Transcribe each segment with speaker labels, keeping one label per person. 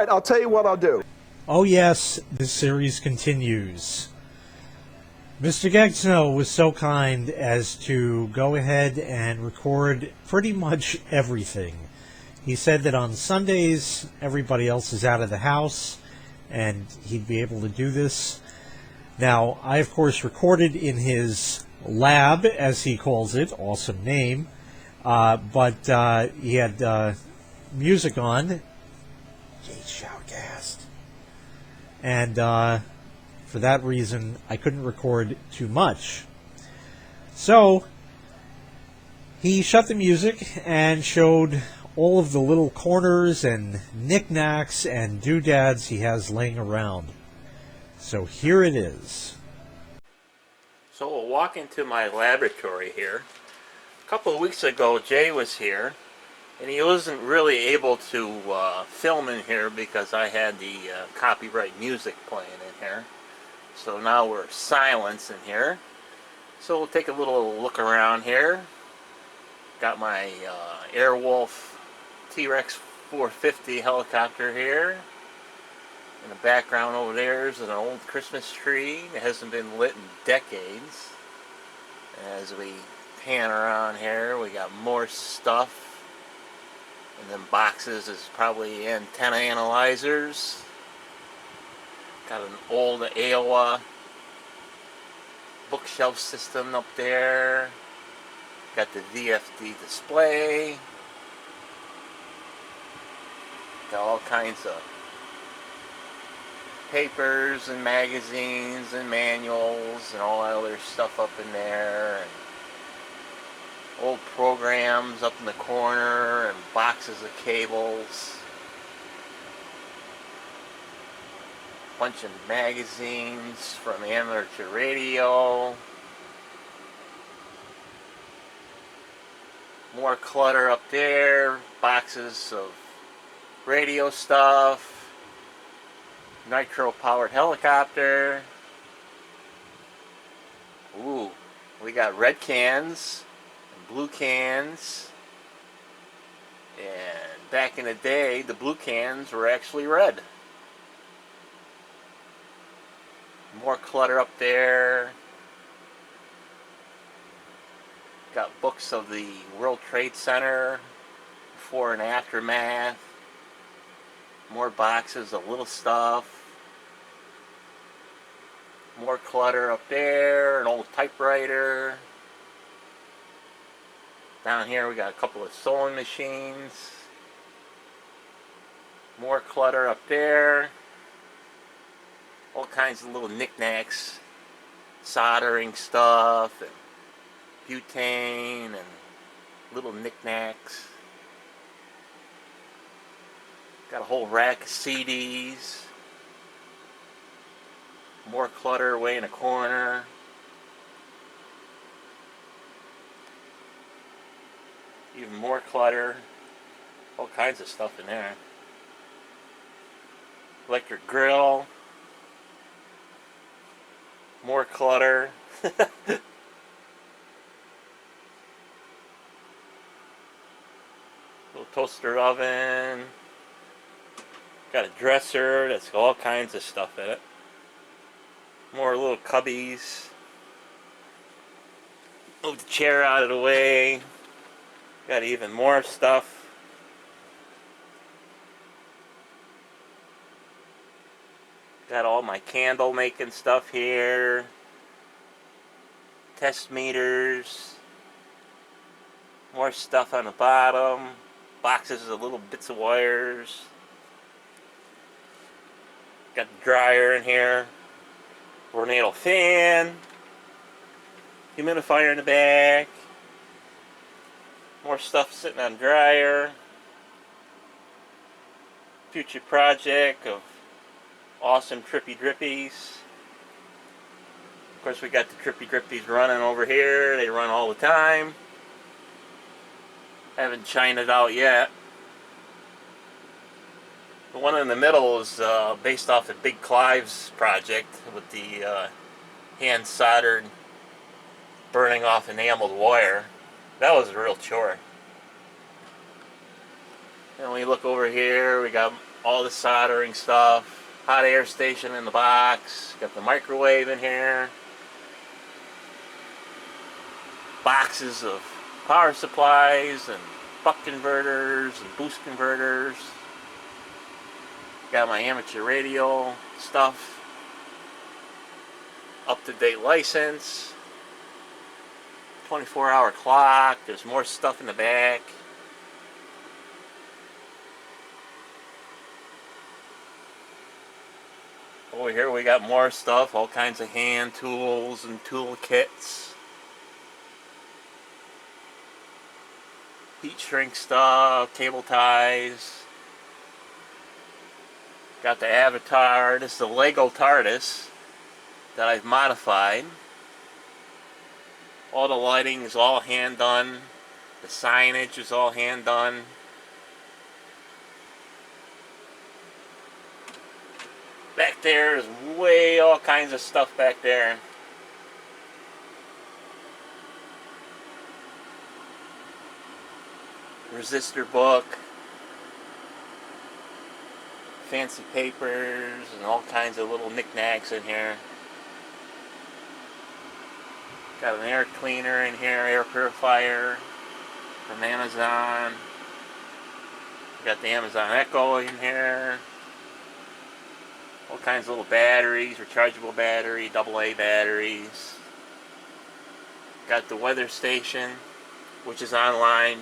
Speaker 1: right, I'll tell you what I'll do.
Speaker 2: Oh yes, this series continues. Mr. Gegzno was so kind as to go ahead and record pretty much everything. He said that on Sundays, everybody else is out of the house, and he'd be able to do this. Now, I, of course, recorded in his lab, as he calls it, awesome name, but he had music on, Shoutcast, and for that reason, I couldn't record too much. So, he shut the music and showed all of the little corners and knickknacks and doodads he has laying around. So here it is.
Speaker 3: So we'll walk into my laboratory here. A couple of weeks ago, Jay was here, and he wasn't really able to film in here because I had the copyright music playing in here. So now we're silence in here. So we'll take a little look around here. Got my Airwolf T-Rex 450 helicopter here. In the background over there is an old Christmas tree that hasn't been lit in decades. As we pan around here, we got more stuff. And then boxes is probably antenna analyzers. Got an old AOA bookshelf system up there. Got the VFD display. Got all kinds of papers and magazines and manuals and all that other stuff up in there. And old programs up in the corner and boxes of cables. Bunch of magazines from amateur radio. More clutter up there. Boxes of radio stuff. Nitro powered helicopter. Ooh, we got red cans and blue cans. And back in the day, the blue cans were actually red. More clutter up there. Got books of the World Trade Center, before and aftermath. More boxes of little stuff. More clutter up there, an old typewriter. Down here we got a couple of sewing machines. More clutter up there. All kinds of little knickknacks, soldering stuff, and butane, and little knickknacks. Got a whole rack of CDs. More clutter way in a corner. Even more clutter. All kinds of stuff in there. Electric grill. More clutter. Little toaster oven. Got a dresser that's got all kinds of stuff in it. More little cubbies. Move the chair out of the way. Got even more stuff. Got all my candle making stuff here. Test meters. More stuff on the bottom. Boxes of little bits of wires. Got the dryer in here. Tornado fan. Humidifier in the back. More stuff sitting on dryer. Future project of awesome trippy drippies. Of course, we got the trippy drippies running over here. They run all the time. Haven't shined it out yet. The one in the middle is based off the Big Clive's project with the hand soldered burning off enameled wire. That was a real chore. And we look over here, we got all the soldering stuff, hot air station in the box, got the microwave in here, boxes of power supplies and buck converters and boost converters. Got my amateur radio stuff, up-to-date license, 24-hour clock. There's more stuff in the back. Over here we got more stuff, all kinds of hand tools and tool kits. Heat shrink stuff, cable ties. Got the Avatar. This is the Lego TARDIS that I've modified. All the lighting is all hand done. The signage is all hand done. Back there is way all kinds of stuff back there. Resistor book. Fancy papers and all kinds of little knickknacks in here. Got an air cleaner in here, air purifier from Amazon. Got the Amazon Echo in here. All kinds of little batteries, rechargeable battery, AA batteries. Got the weather station, which is online.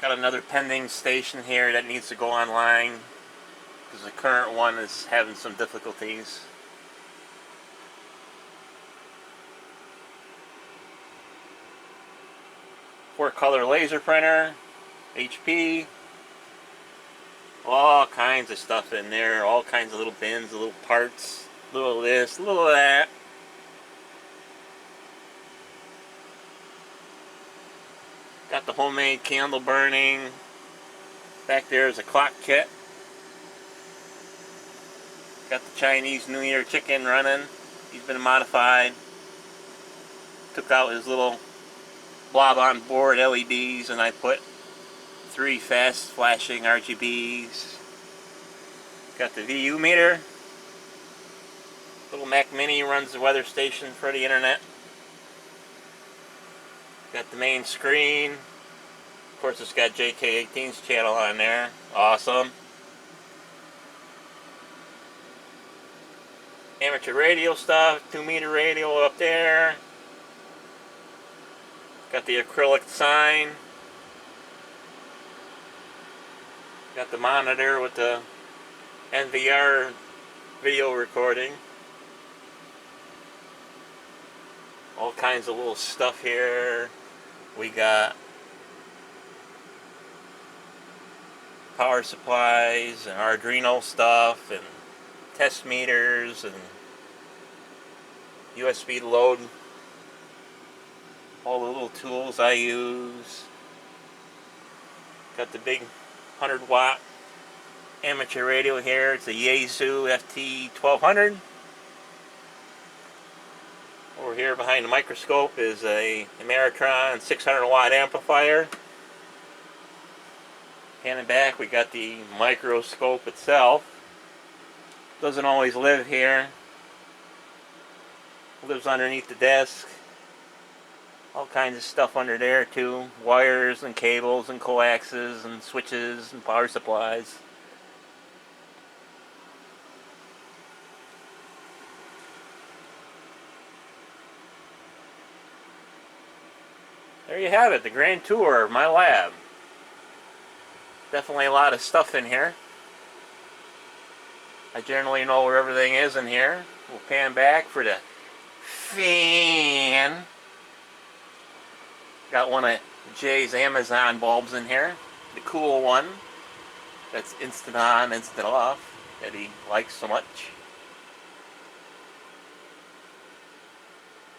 Speaker 3: Got another pending station here that needs to go online because the current one is having some difficulties. Four-color laser printer, HP. All kinds of stuff in there, all kinds of little bins, little parts, little of this, little of that. Got the homemade candle burning. Back there is a clock kit. Got the Chinese New Year chicken running. He's been modified. Took out his little blob on board LEDs and I put 3 fast flashing RGBs. Got the VU meter. Little Mac Mini runs the weather station for the internet. Got the main screen. Of course it's got JK18's channel on there. Awesome. Amateur radio stuff. 2-meter radio up there. Got the acrylic sign. Got the monitor with the NVR video recording. All kinds of little stuff here. We got power supplies and Arduino stuff and test meters and USB load. All the little tools I use. Got the big 100-watt amateur radio here. It's a Yaesu FT1200. Over here behind the microscope is a Ameritron 600-watt amplifier. Hand and back we got the microscope itself. Doesn't always live here. Lives underneath the desk. All kinds of stuff under there too. Wires and cables and coaxes and switches and power supplies. There you have it, the grand tour of my lab. Definitely a lot of stuff in here. I generally know where everything is in here. We'll pan back for the fan. Got one of Jay's Amazon bulbs in here. The cool one. That's instant on, instant off. That he likes so much.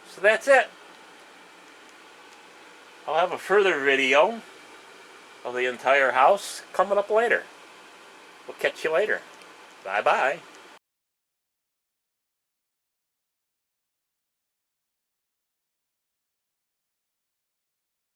Speaker 3: So that's it. I'll have a further video of the entire house coming up later. We'll catch you later. Bye-bye.